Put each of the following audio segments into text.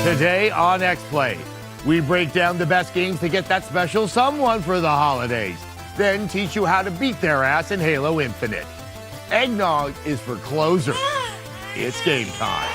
Today on XPlay, we break down the best games to get that special someone for the holidays, then teach you how to beat their ass in Halo Infinite. Eggnog is for closers. It's game time.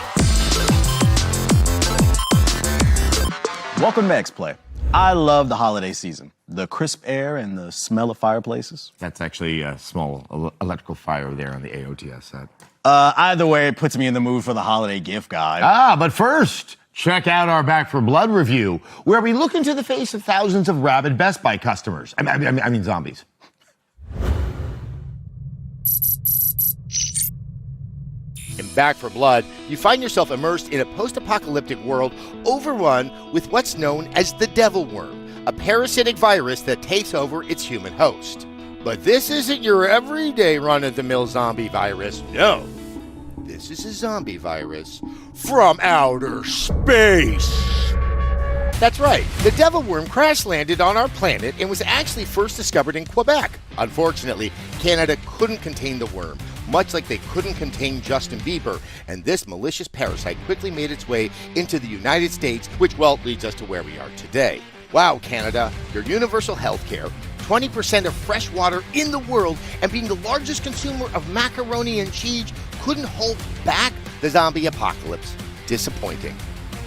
Welcome to XPlay. I love the holiday season. The crisp air and the smell of fireplaces. That's actually a small electrical fire there on the AOTS set. Either way, it puts me in the mood for the holiday gift guide. But first, check out our Back for Blood review, where we look into the face of thousands of rabid Best Buy customers. I mean zombies. In Back for Blood, you find yourself immersed in a post-apocalyptic world overrun with what's known as the Devil Worm, a parasitic virus that takes over its human host. But this isn't your everyday run-of-the-mill zombie virus, no. This is a zombie virus from outer space. That's right, the Devil Worm crash-landed on our planet and was actually first discovered in Quebec. Unfortunately, Canada couldn't contain the worm, much like they couldn't contain Justin Bieber, and this malicious parasite quickly made its way into the United States, which, well, leads us to where we are today. Wow, Canada, your universal health care, 20% of fresh water in the world, and being the largest consumer of macaroni and cheese couldn't hold back the zombie apocalypse. Disappointing,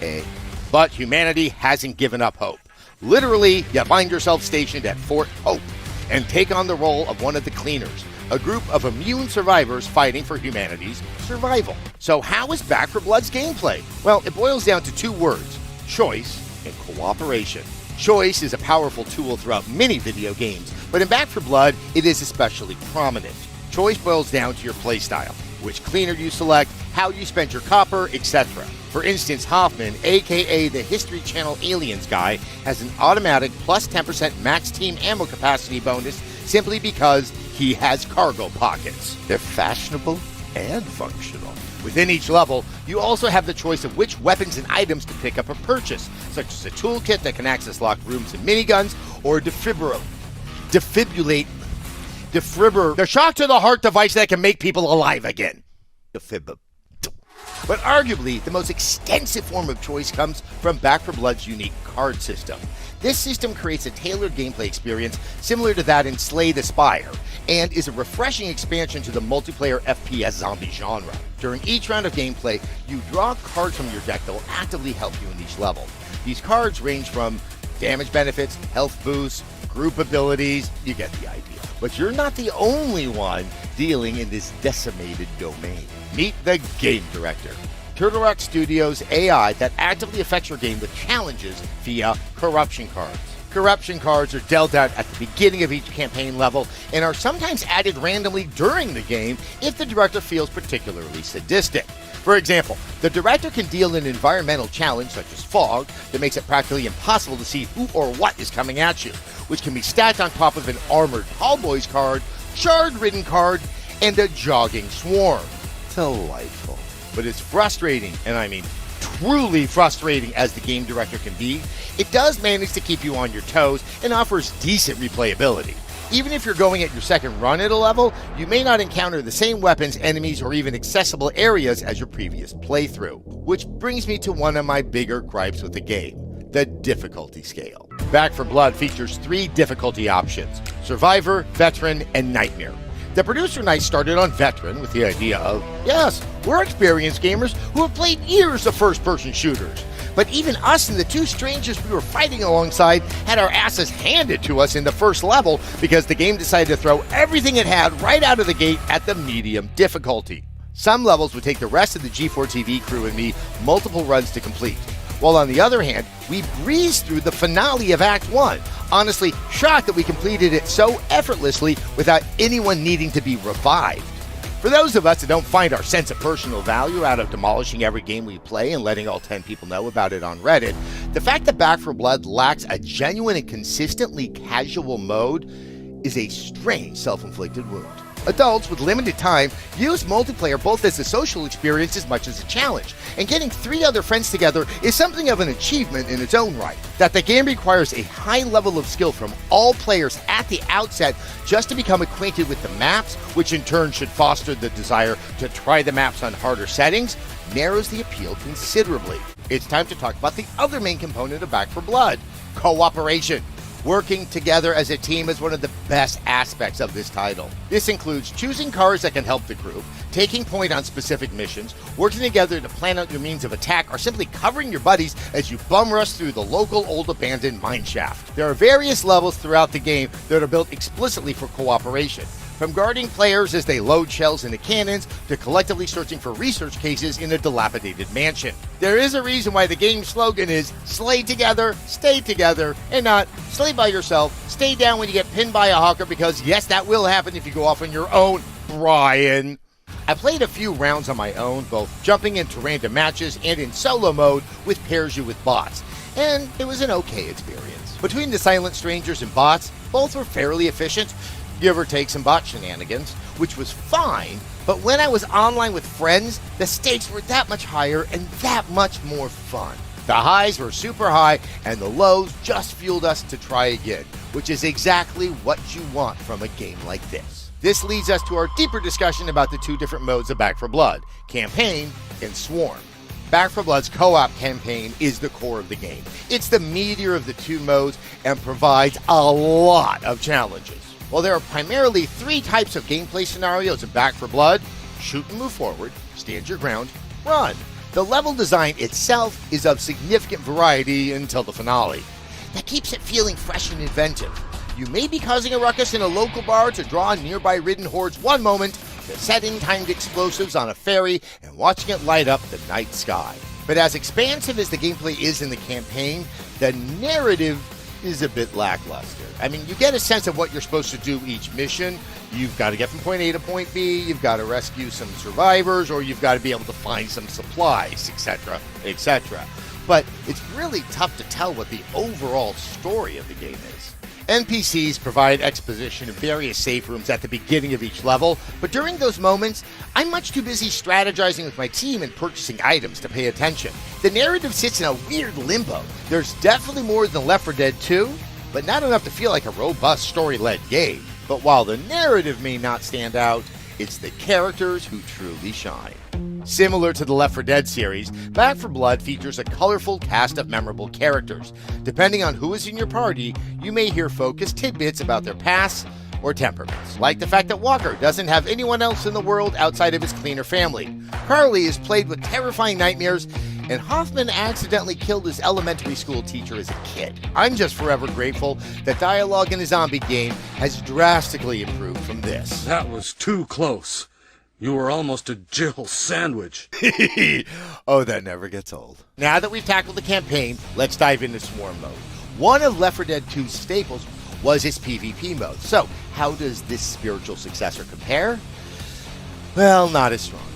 eh? But humanity hasn't given up hope. Literally, you find yourself stationed at Fort Hope and take on the role of one of the cleaners, a group of immune survivors fighting for humanity's survival. So how is Back for Blood's gameplay? Well, it boils down to two words: choice and cooperation. Choice is a powerful tool throughout many video games, but in Back for Blood, it is especially prominent. Choice boils down to your playstyle, which cleaner you select, how you spend your copper, etc. For instance, Hoffman, aka the History Channel Aliens guy, has an automatic plus 10% max team ammo capacity bonus simply because he has cargo pockets. They're fashionable and functional. Within each level, you also have the choice of which weapons and items to pick up or purchase, such as a toolkit that can access locked rooms and miniguns, or a defibrillator, the shock to the heart device that can make people alive again. But arguably, the most extensive form of choice comes from Back for Blood's unique card system. This system creates a tailored gameplay experience similar to that in Slay the Spire, and is a refreshing expansion to the multiplayer FPS zombie genre. During each round of gameplay, you draw cards from your deck that will actively help you in each level. These cards range from damage benefits, health boosts, group abilities, you get the idea. But you're not the only one dealing in this decimated domain. Meet the Game Director, Turtle Rock Studios' AI that actively affects your game with challenges via corruption cards. Corruption cards are dealt out at the beginning of each campaign level and are sometimes added randomly during the game if the director feels particularly sadistic. For example, the director can deal an environmental challenge such as fog that makes it practically impossible to see who or what is coming at you, which can be stacked on top of an armored tall boys card, shard-ridden card, and a jogging swarm. Delightful. But it's frustrating, and I mean truly frustrating as the game director can be. It does manage to keep you on your toes and offers decent replayability. Even if you're going at your second run at a level, you may not encounter the same weapons, enemies, or even accessible areas as your previous playthrough. Which brings me to one of my bigger gripes with the game: the difficulty scale. Back for Blood features 3 difficulty options: Survivor, Veteran, and Nightmare. The producer night started on Veteran with the idea of, yes, we're experienced gamers who have played years of first-person shooters. But even us and the 2 strangers we were fighting alongside had our asses handed to us in the first level because the game decided to throw everything it had right out of the gate at the medium difficulty. Some levels would take the rest of the G4 TV crew and me multiple runs to complete, while on the other hand, we breezed through the finale of Act 1, honestly shocked that we completed it so effortlessly without anyone needing to be revived. For those of us that don't find our sense of personal value out of demolishing every game we play and letting all 10 people know about it on Reddit, the fact that Back for Blood lacks a genuine and consistently casual mode is a strange self-inflicted wound. Adults with limited time use multiplayer both as a social experience as much as a challenge, and getting 3 other friends together is something of an achievement in its own right. That the game requires a high level of skill from all players at the outset just to become acquainted with the maps, which in turn should foster the desire to try the maps on harder settings, narrows the appeal considerably. It's time to talk about the other main component of Back 4 Blood: cooperation. Working together as a team is one of the best aspects of this title. This includes choosing cars that can help the group, taking point on specific missions, working together to plan out your means of attack, or simply covering your buddies as you bum rush through the local old abandoned mineshaft. There are various levels throughout the game that are built explicitly for cooperation. From guarding players as they load shells into cannons, to collectively searching for research cases in a dilapidated mansion. There is a reason why the game's slogan is slay together, stay together, and not slay by yourself, stay down when you get pinned by a hawker, because yes, that will happen if you go off on your own, Brian. I played a few rounds on my own, both jumping into random matches and in solo mode, which pairs you with bots, and it was an okay experience. Between the silent strangers and bots, both were fairly efficient, give or take some bot shenanigans, which was fine, but when I was online with friends, the stakes were that much higher and that much more fun. The highs were super high, and the lows just fueled us to try again, which is exactly what you want from a game like this. This leads us to our deeper discussion about the 2 different modes of Back 4 Blood: Campaign and Swarm. Back 4 Blood's co-op campaign is the core of the game. It's the meatier of the 2 modes and provides a lot of challenges. While there are primarily 3 types of gameplay scenarios in Back 4 Blood: shoot and move forward, stand your ground, run. The level design itself is of significant variety until the finale. That keeps it feeling fresh and inventive. You may be causing a ruckus in a local bar to draw on nearby ridden hordes one moment, to setting timed explosives on a ferry and watching it light up the night sky. But as expansive as the gameplay is in the campaign, the narrative is a bit lackluster. I mean, you get a sense of what you're supposed to do each mission. You've got to get from point A to point B, you've got to rescue some survivors, or you've got to be able to find some supplies, etc., etc. But it's really tough to tell what the overall story of the game is. NPCs provide exposition in various safe rooms at the beginning of each level, but during those moments, I'm much too busy strategizing with my team and purchasing items to pay attention. The narrative sits in a weird limbo. There's definitely more than Left 4 Dead 2, but not enough to feel like a robust story-led game. But while the narrative may not stand out, it's the characters who truly shine. Similar to the Left 4 Dead series, Back 4 Blood features a colorful cast of memorable characters. Depending on who is in your party, you may hear focused tidbits about their pasts or temperaments, like the fact that Walker doesn't have anyone else in the world outside of his cleaner family. Carly is plagued with terrifying nightmares, and Hoffman accidentally killed his elementary school teacher as a kid. I'm just forever grateful that dialogue in a zombie game has drastically improved from this. That was too close. You were almost a Jill sandwich. Oh, that never gets old. Now that we've tackled the campaign, let's dive into Swarm mode. One of Left 4 Dead 2's staples was its PvP mode. So, how does this spiritual successor compare? Well, not as strongly.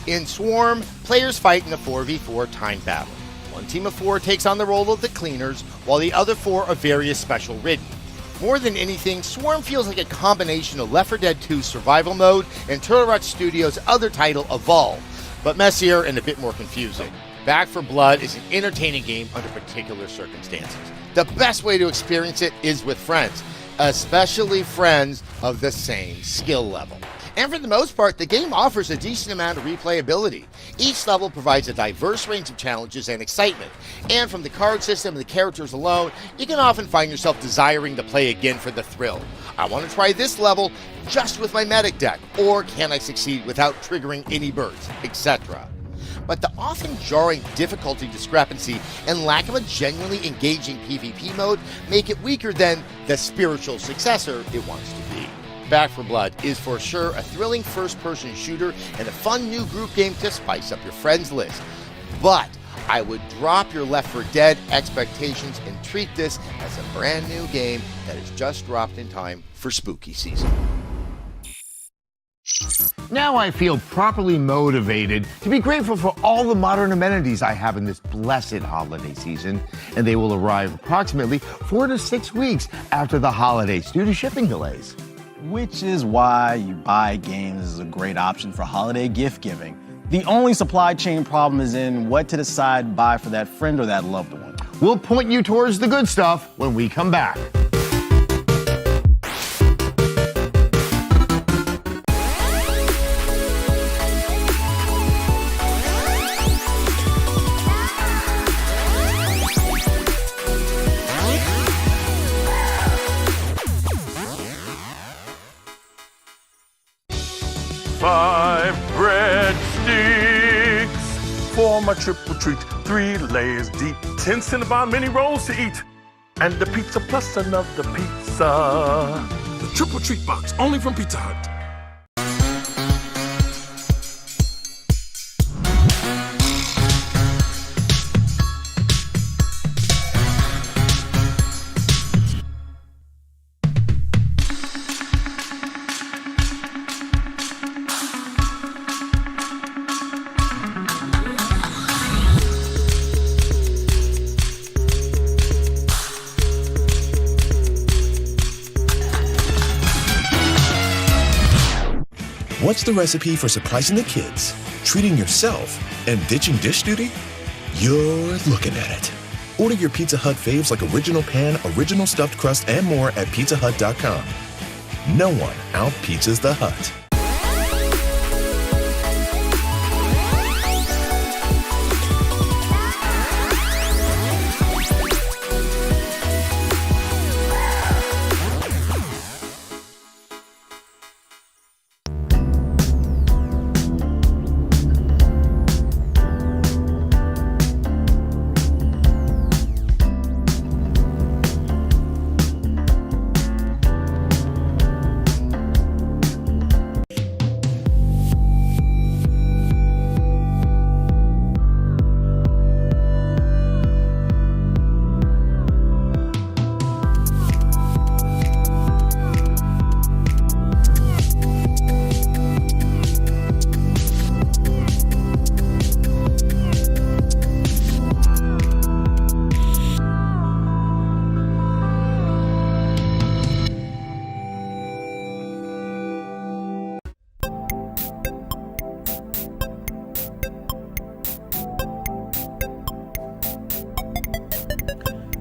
In Swarm, players fight in a 4v4 timed battle. One team of 4 takes on the role of the cleaners, while the other 4 are various special ridden. More than anything, Swarm feels like a combination of Left 4 Dead 2's survival mode and Turtle Rock Studios' other title, Evolve, but messier and a bit more confusing. Back 4 Blood is an entertaining game under particular circumstances. The best way to experience it is with friends, especially friends of the same skill level. And for the most part, the game offers a decent amount of replayability. Each level provides a diverse range of challenges and excitement, and from the card system and the characters alone, you can often find yourself desiring to play again for the thrill. I want to try this level just with my medic deck, or can I succeed without triggering any birds, etc. But the often jarring difficulty discrepancy and lack of a genuinely engaging PvP mode make it weaker than the spiritual successor it wants to be. Back 4 Blood is for sure a thrilling first-person shooter and a fun new group game to spice up your friends list. But I would drop your Left 4 Dead expectations and treat this as a brand new game that has just dropped in time for spooky season. Now I feel properly motivated to be grateful for all the modern amenities I have in this blessed holiday season, and they will arrive approximately 4 to 6 weeks after the holidays due to shipping delays. Which is why you buy games is a great option for holiday gift giving. The only supply chain problem is in what to decide to buy for that friend or that loved one. We'll point you towards the good stuff when we come back. Five breadsticks for my triple treat. 3 layers deep, 10 Cinnabon mini rolls to eat, and the pizza plus another pizza. The triple treat box, only from Pizza Hut. What's the recipe for surprising the kids, treating yourself, and ditching dish duty? You're looking at it. Order your Pizza Hut faves like original pan, original stuffed crust, and more at pizzahut.com. No one out-pizzas the Hut.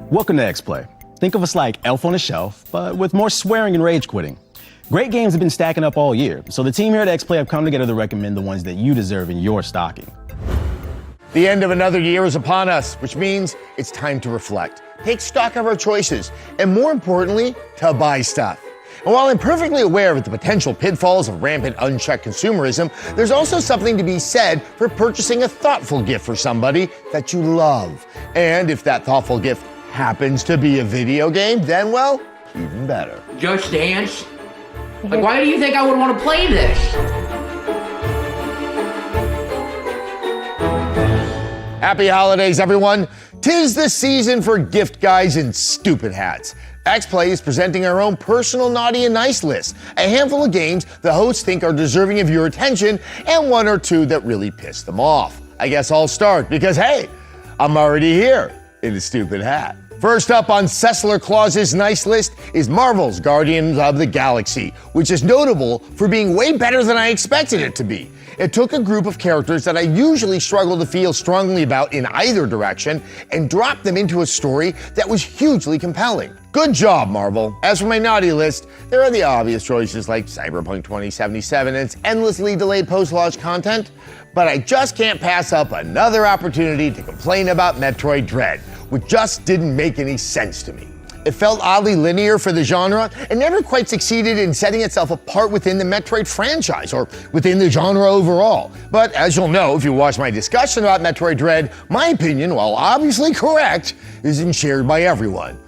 Welcome to XPlay. Think of us like Elf on a Shelf, but with more swearing and rage quitting. Great games have been stacking up all year, so the team here at XPlay have come together to recommend the ones that you deserve in your stocking. The end of another year is upon us, which means it's time to reflect, take stock of our choices, and more importantly, to buy stuff. And while I'm perfectly aware of the potential pitfalls of rampant unchecked consumerism, there's also something to be said for purchasing a thoughtful gift for somebody that you love. And if that thoughtful gift happens to be a video game, then, well, even better. Just Dance? Like, why do you think I would want to play this? Happy holidays, everyone. 'Tis the season for gift guides and stupid hats. XPlay is presenting our own personal naughty and nice list, a handful of games the hosts think are deserving of your attention, and 1 or 2 that really piss them off. I guess I'll start because, hey, I'm already here in a stupid hat. First up on Sessler Claus's nice list is Marvel's Guardians of the Galaxy, which is notable for being way better than I expected it to be. It took a group of characters that I usually struggle to feel strongly about in either direction and dropped them into a story that was hugely compelling. Good job, Marvel. As for my naughty list, there are the obvious choices like Cyberpunk 2077 and its endlessly delayed post-launch content, but I just can't pass up another opportunity to complain about Metroid Dread, which just didn't make any sense to me. It felt oddly linear for the genre and never quite succeeded in setting itself apart within the Metroid franchise or within the genre overall. But as you'll know if you watch my discussion about Metroid Dread, my opinion, while obviously correct, isn't shared by everyone,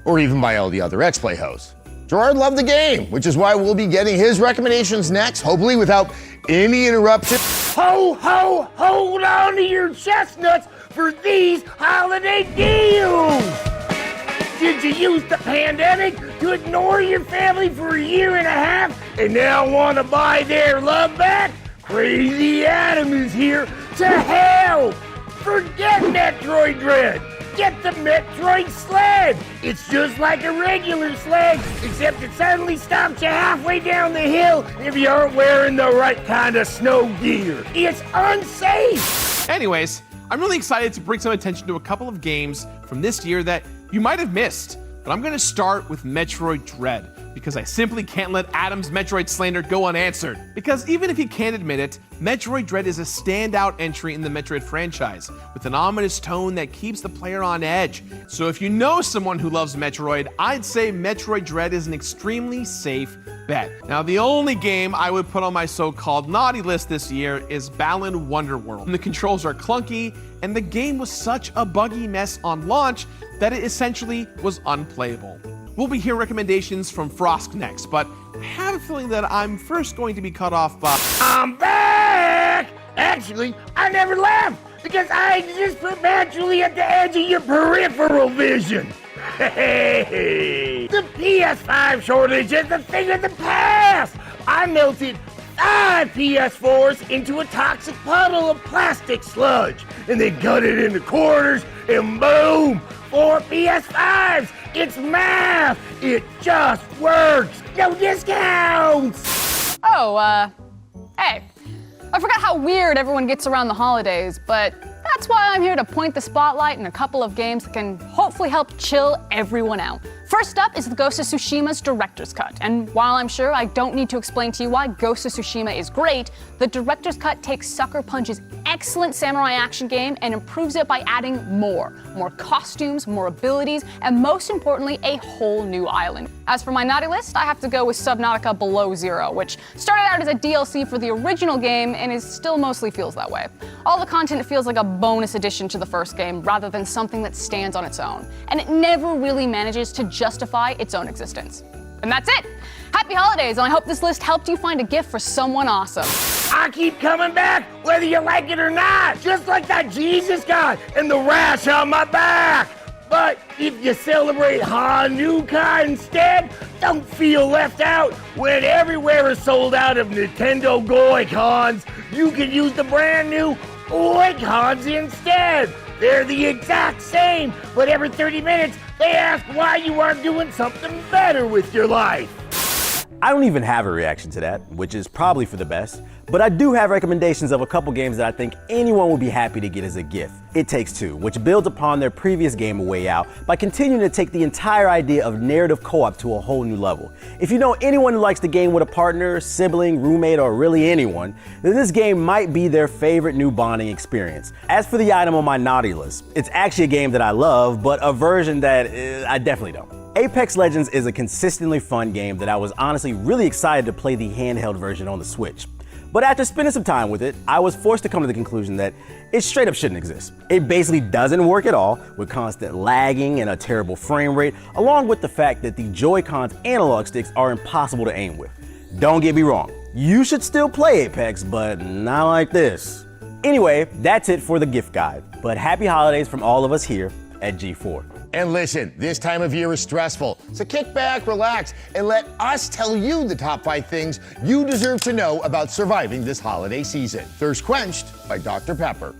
or even by all the other XPlay hosts. Gerard loved the game, which is why we'll be getting his recommendations next, hopefully without any interruption. Ho, ho, hold on to your chestnuts for these holiday deals! Did you use the pandemic to ignore your family for a year and a half and now want to buy their love back? Crazy Adam is here to help! Forget Metroid Dread! Get the Metroid sled! It's just like a regular sled, except it suddenly stops you halfway down the hill if you aren't wearing the right kind of snow gear. It's unsafe! Anyways, I'm really excited to bring some attention to a couple of games from this year that you might have missed. But I'm gonna start with Metroid Dread, because I simply can't let Adam's Metroid slander go unanswered. Because even if he can't admit it, Metroid Dread is a standout entry in the Metroid franchise, with an ominous tone that keeps the player on edge. So if you know someone who loves Metroid, I'd say Metroid Dread is an extremely safe bet. Now, the only game I would put on my so-called naughty list this year is Balan Wonderworld. And the controls are clunky, and the game was such a buggy mess on launch that it essentially was unplayable. We'll be hearing recommendations from Frost next, but I have a feeling that I'm first going to be cut off by... I'm back! Actually, I never left because I exist perpetually at the edge of your peripheral vision. Hey, the PS5 shortage is a thing of the past. I melted 5 PS4s into a toxic puddle of plastic sludge and then cut it into quarters and boom, 4 PS5s. It's math. It just works. No discounts. Oh, hey. I forgot how weird everyone gets around the holidays, but that's why I'm here to point the spotlight in a couple of games that can hopefully help chill everyone out. First up is the Ghost of Tsushima's Director's Cut, and while I'm sure I don't need to explain to you why Ghost of Tsushima is great, the Director's Cut takes Sucker Punch's excellent samurai action game and improves it by adding more costumes, more abilities, and most importantly, a whole new island. As for my naughty list, I have to go with Subnautica Below Zero, which started out as a DLC for the original game and is still mostly feels that way. All the content feels like a bonus addition to the first game rather than something that stands on its own, and it never really manages to justify its own existence. And that's it! Happy holidays, and I hope this list helped you find a gift for someone awesome. I keep coming back whether you like it or not, just like that Jesus guy and the rash on my back. But if you celebrate Hanukkah instead, don't feel left out. When everywhere is sold out of Nintendo Joy-Cons, you can use the brand new Joy-Cons instead. They're the exact same, but every 30 minutes, they ask why you aren't doing something better with your life. I don't even have a reaction to that, which is probably for the best, but I do have recommendations of a couple games that I think anyone would be happy to get as a gift. It Takes Two, which builds upon their previous game A Way Out by continuing to take the entire idea of narrative co-op to a whole new level. If you know anyone who likes to game with a partner, sibling, roommate, or really anyone, then this game might be their favorite new bonding experience. As for the item on my naughty list, it's actually a game that I love, but a version that I definitely don't. Apex Legends is a consistently fun game that I was honestly really excited to play the handheld version on the Switch. But after spending some time with it, I was forced to come to the conclusion that it straight up shouldn't exist. It basically doesn't work at all, with constant lagging and a terrible frame rate, along with the fact that the Joy-Con's analog sticks are impossible to aim with. Don't get me wrong, you should still play Apex, but not like this. Anyway, that's it for the gift guide, but happy holidays from all of us here at G4. And listen, this time of year is stressful, so kick back, relax, and let us tell you the top 5 things you deserve to know about surviving this holiday season. Thirst Quenched by Dr. Pepper.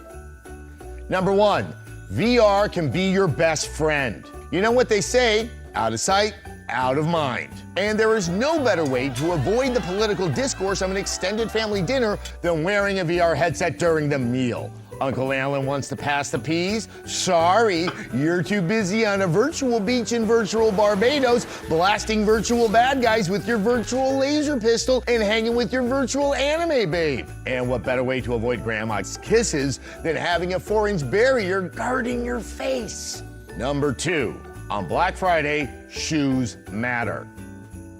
Number 1, VR can be your best friend. You know what they say, out of sight, out of mind. And there is no better way to avoid the political discourse of an extended family dinner than wearing a VR headset during the meal. Uncle Alan wants to pass the peas? Sorry, you're too busy on a virtual beach in virtual Barbados, blasting virtual bad guys with your virtual laser pistol and hanging with your virtual anime babe. And what better way to avoid grandma's kisses than having a 4-inch barrier guarding your face? Number 2, on Black Friday, shoes matter.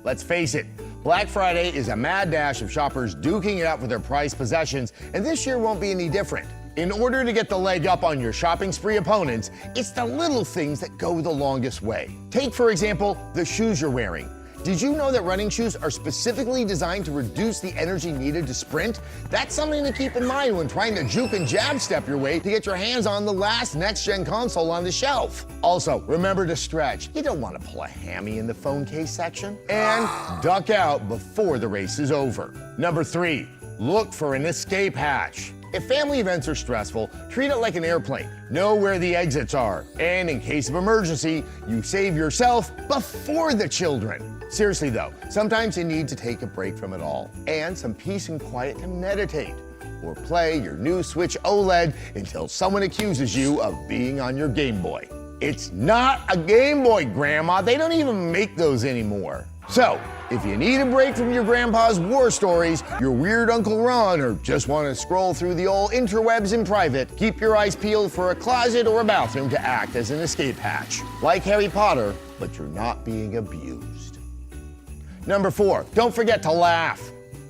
Let's face it, Black Friday is a mad dash of shoppers duking it out for their prized possessions, and this year won't be any different. In order to get the leg up on your shopping spree opponents, it's the little things that go the longest way. Take, for example, the shoes you're wearing. Did you know that running shoes are specifically designed to reduce the energy needed to sprint? That's something to keep in mind when trying to juke and jab step your way to get your hands on the last next-gen console on the shelf. Also, remember to stretch. You don't want to pull a hammy in the phone case section. And duck out before the race is over. Number 3, look for an escape hatch. If family events are stressful, treat it like an airplane. Know where the exits are. And in case of emergency, you save yourself before the children. Seriously though, sometimes you need to take a break from it all and some peace and quiet to meditate or play your new Switch OLED until someone accuses you of being on your Game Boy. It's not a Game Boy, Grandma. They don't even make those anymore. So, if you need a break from your grandpa's war stories, your weird Uncle Ron, or just want to scroll through the old interwebs in private, keep your eyes peeled for a closet or a bathroom to act as an escape hatch. Like Harry Potter, but you're not being abused. Number 4, don't forget to laugh.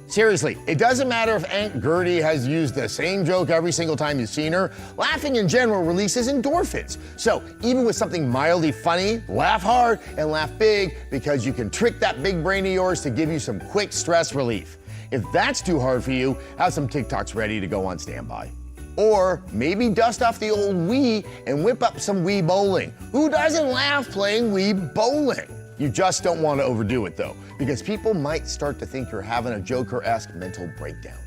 Seriously, it doesn't matter if Aunt Gertie has used the same joke every single time you've seen her. Laughing in general releases endorphins. So even with something mildly funny, laugh hard and laugh big because you can trick that big brain of yours to give you some quick stress relief. If that's too hard for you, have some TikToks ready to go on standby. Or maybe dust off the old Wii and whip up some Wii bowling. Who doesn't laugh playing Wii bowling? You just don't want to overdo it though, because people might start to think you're having a Joker-esque mental breakdown.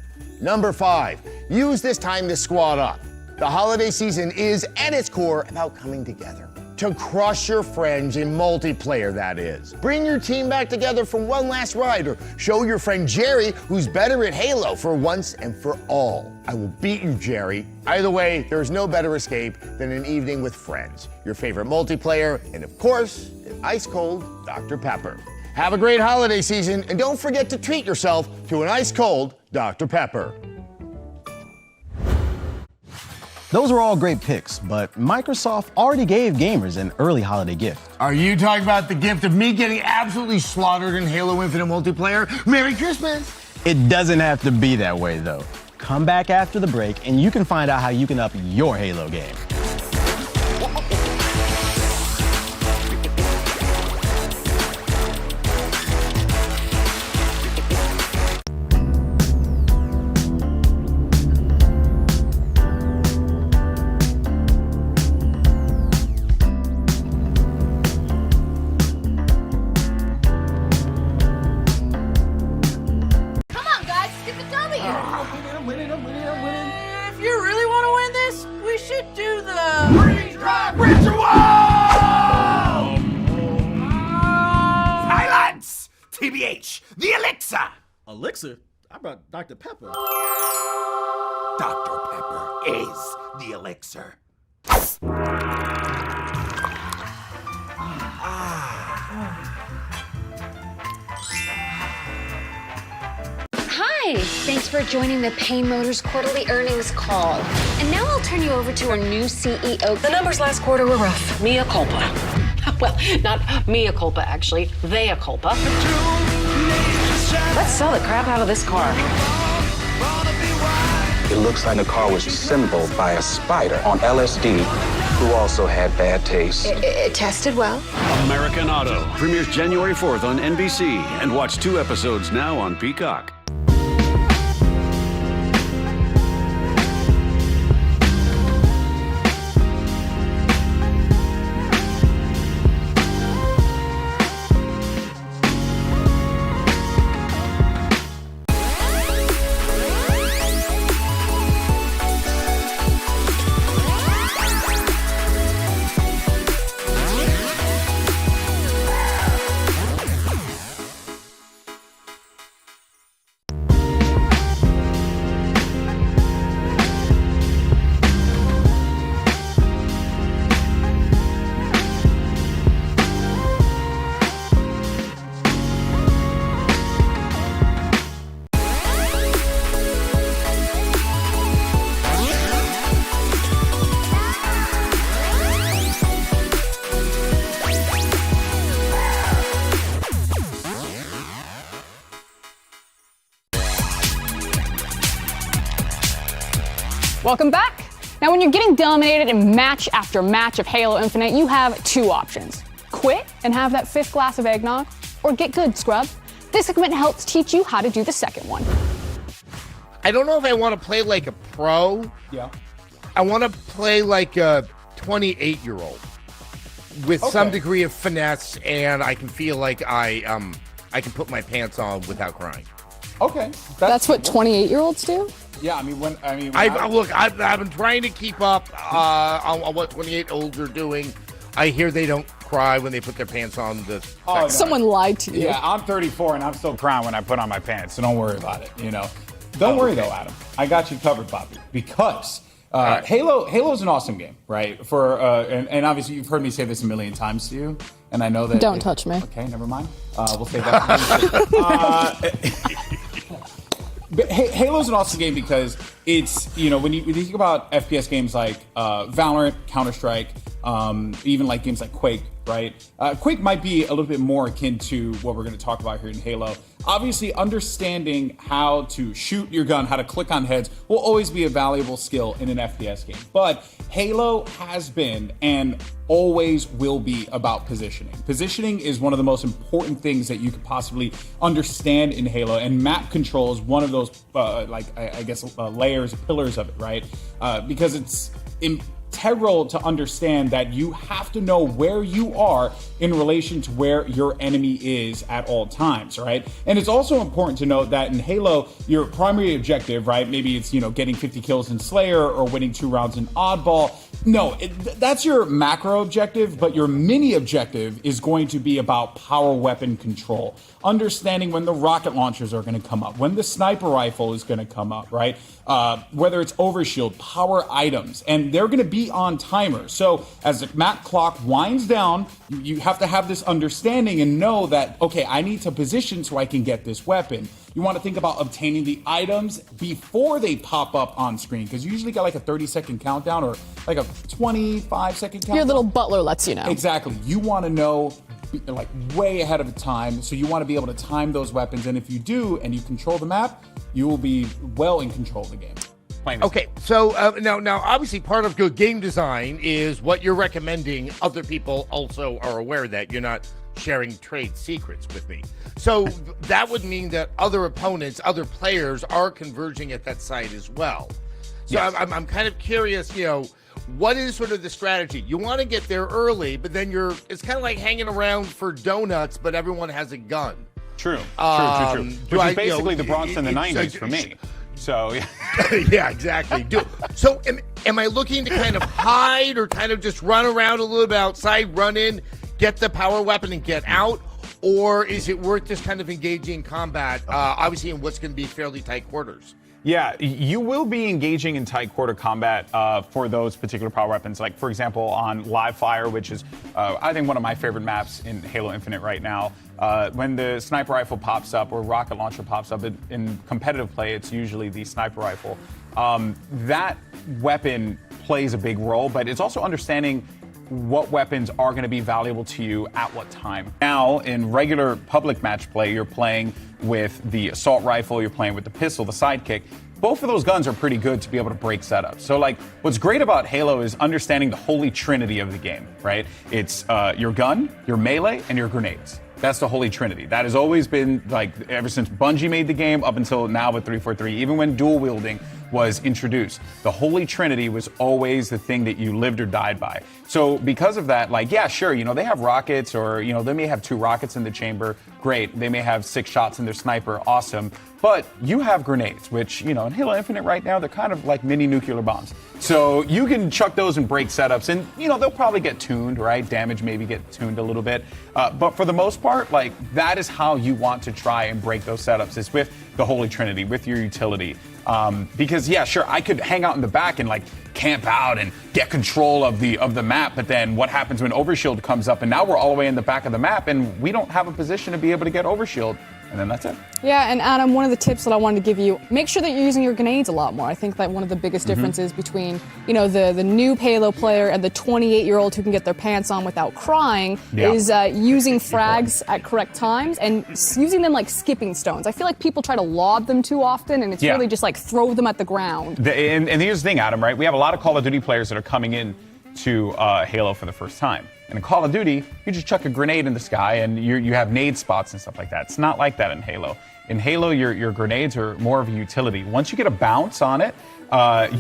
Number 5, use this time to squad up. The holiday season is, at its core, about coming together. To crush your friends in multiplayer, that is. Bring your team back together for one last ride, or show your friend Jerry who's better at Halo for once and for all. I will beat you, Jerry. Either way, there's no better escape than an evening with friends, your favorite multiplayer, and of course, an ice-cold Dr. Pepper. Have a great holiday season, and don't forget to treat yourself to an ice-cold Dr. Pepper. Those were all great picks, but Microsoft already gave gamers an early holiday gift. Are you talking about the gift of me getting absolutely slaughtered in Halo Infinite multiplayer? Merry Christmas! It doesn't have to be that way, though. Come back after the break, and you can find out how you can up your Halo game. The elixir! Elixir? I brought Dr. Pepper. Dr. Pepper is the elixir. Hi, thanks for joining the Payne Motors quarterly earnings call. And now I'll turn you over to our new CEO. The numbers last quarter were rough. Mea culpa. Well, not mea culpa, actually. Thea culpa. Let's sell the crap out of this car. It looks like the car was assembled by a spider on LSD who also had bad taste. It tested well. American Auto premieres January 4th on NBC and watch 2 episodes now on Peacock. Welcome back. Now, when you're getting dominated in match after match of Halo Infinite, you have 2 options. Quit and have that 5th glass of eggnog, or get good, scrub. This segment helps teach you how to do the second one. I don't know if I want to play like a pro. Yeah. I want to play like a 28-year-old with some degree of finesse, and I can feel like I can put my pants on without crying. Okay. That's what 28-year-olds do? Yeah, I mean, I've been trying to keep up on what 28-olds are doing. I hear they don't cry when they put their pants on. No. Someone lied to you. Yeah, I'm 34 and I'm still crying when I put on my pants, so don't worry about it. Don't worry though, Adam. I got you covered, Bobby, because Halo's an awesome game, right? And obviously you've heard me say this a million times to you, and I know that. Don't touch me. Okay, never mind. We'll save that. But Halo's an awesome game because it's, when you think about FPS games like Valorant, Counter-Strike, even like games like Quake, right? Quake might be a little bit more akin to what we're going to talk about here in Halo. Obviously, understanding how to shoot your gun, how to click on heads will always be a valuable skill in an FPS game. But Halo has been and always will be about positioning. Positioning is one of the most important things that you could possibly understand in Halo, and map control is one of those, layers, pillars of it, right? Because it's integral to understand that you have to know where you are in relation to where your enemy is at all times, right? And it's also important to note that in Halo, your primary objective, right? Maybe it's, getting 50 kills in Slayer or winning 2 rounds in Oddball. No, that's your macro objective, but your mini objective is going to be about power weapon control. Understanding when the rocket launchers are going to come up, when the sniper rifle is going to come up, right? Whether it's overshield, power items, and they're going to be on timer. So as the map clock winds down, you have to have this understanding and know that, okay, I need to position so I can get this weapon. You want to think about obtaining the items before they pop up on screen, because you usually got like a 30-second countdown or like a 25-second countdown. Your little butler lets you know. Exactly. You want to know like way ahead of time, so you want to be able to time those weapons, and if you do and you control the map, you will be well in control of the game. Okay, so now obviously part of good game design is what you're recommending. Other people also are aware that you're not sharing trade secrets with me. So that would mean that other opponents, other players are converging at that site as well. So yes. I'm kind of curious, what is sort of the strategy? You want to get there early, but then it's kind of like hanging around for donuts, but everyone has a gun. True. Which is basically the Bronx in the 90s for me. So, yeah, exactly. So am I looking to kind of hide or kind of just run around a little bit outside, run in, get the power weapon and get out? Or is it worth just kind of engaging in combat, obviously in what's going to be fairly tight quarters? Yeah, you will be engaging in tight quarter combat for those particular power weapons. Like, for example, on Live Fire, which is, I think, one of my favorite maps in Halo Infinite right now. When the sniper rifle pops up or rocket launcher pops up, in competitive play, it's usually the sniper rifle. That weapon plays a big role, but it's also understanding what weapons are going to be valuable to you at what time. Now, in regular public match play, you're playing with the assault rifle, you're playing with the pistol, the sidekick. Both of those guns are pretty good to be able to break setups. So, what's great about Halo is understanding the holy trinity of the game, right? It's your gun, your melee, and your grenades. That's the holy trinity. That has always been, ever since Bungie made the game up until now with 343, even when dual wielding was introduced. The holy trinity was always the thing that you lived or died by. So because of that, yeah, sure, they have rockets, or, they may have 2 rockets in the chamber. Great. They may have 6 shots in their sniper. Awesome. But you have grenades, which, in Halo Infinite right now, they're kind of like mini nuclear bombs. So you can chuck those and break setups, and, they'll probably get tuned, right? Damage maybe get tuned a little bit. But for the most part, that is how you want to try and break those setups, is with the Holy Trinity, with your utility. Because, yeah, sure, I could hang out in the back and, camp out and get control of the map, but then what happens when Overshield comes up, and now we're all the way in the back of the map, and we don't have a position to be able to get Overshield. And then that's it. Yeah, and Adam, one of the tips that I wanted to give you, make sure that you're using your grenades a lot more. I think that one of the biggest differences between, the new Halo player and the 28-year-old who can get their pants on without crying is using frags at correct times and using them like skipping stones. I feel like people try to lob them too often, and it's really just throw them at the ground. And here's the thing, Adam, right? We have a lot of Call of Duty players that are coming in to Halo for the first time. And in Call of Duty, you just chuck a grenade in the sky and you have nade spots and stuff like that. It's not like that in Halo. In Halo, your grenades are more of a utility. Once you get a bounce on it,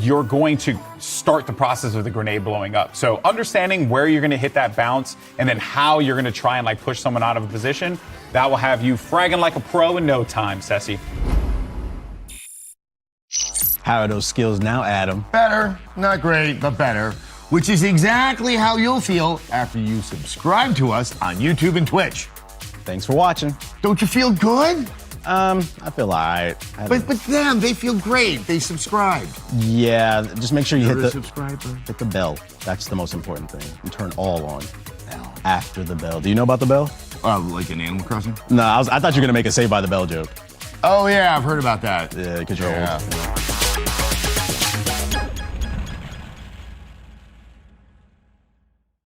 you're going to start the process of the grenade blowing up. So understanding where you're going to hit that bounce and then how you're going to try and push someone out of a position, that will have you fragging like a pro in no time, Ceci. How are those skills now, Adam? Better. Not great, but better. Which is exactly how you'll feel after you subscribe to us on YouTube and Twitch. Thanks for watching. Don't you feel good? I feel all right. But them, they feel great. They subscribed. Yeah, just make sure you You're a hit the bell. That's the most important thing. And turn all on after the bell. Do you know about the bell? Like in Animal Crossing? No, I thought you were gonna make a Saved by the Bell joke. Oh yeah, I've heard about that. Yeah, because you're old.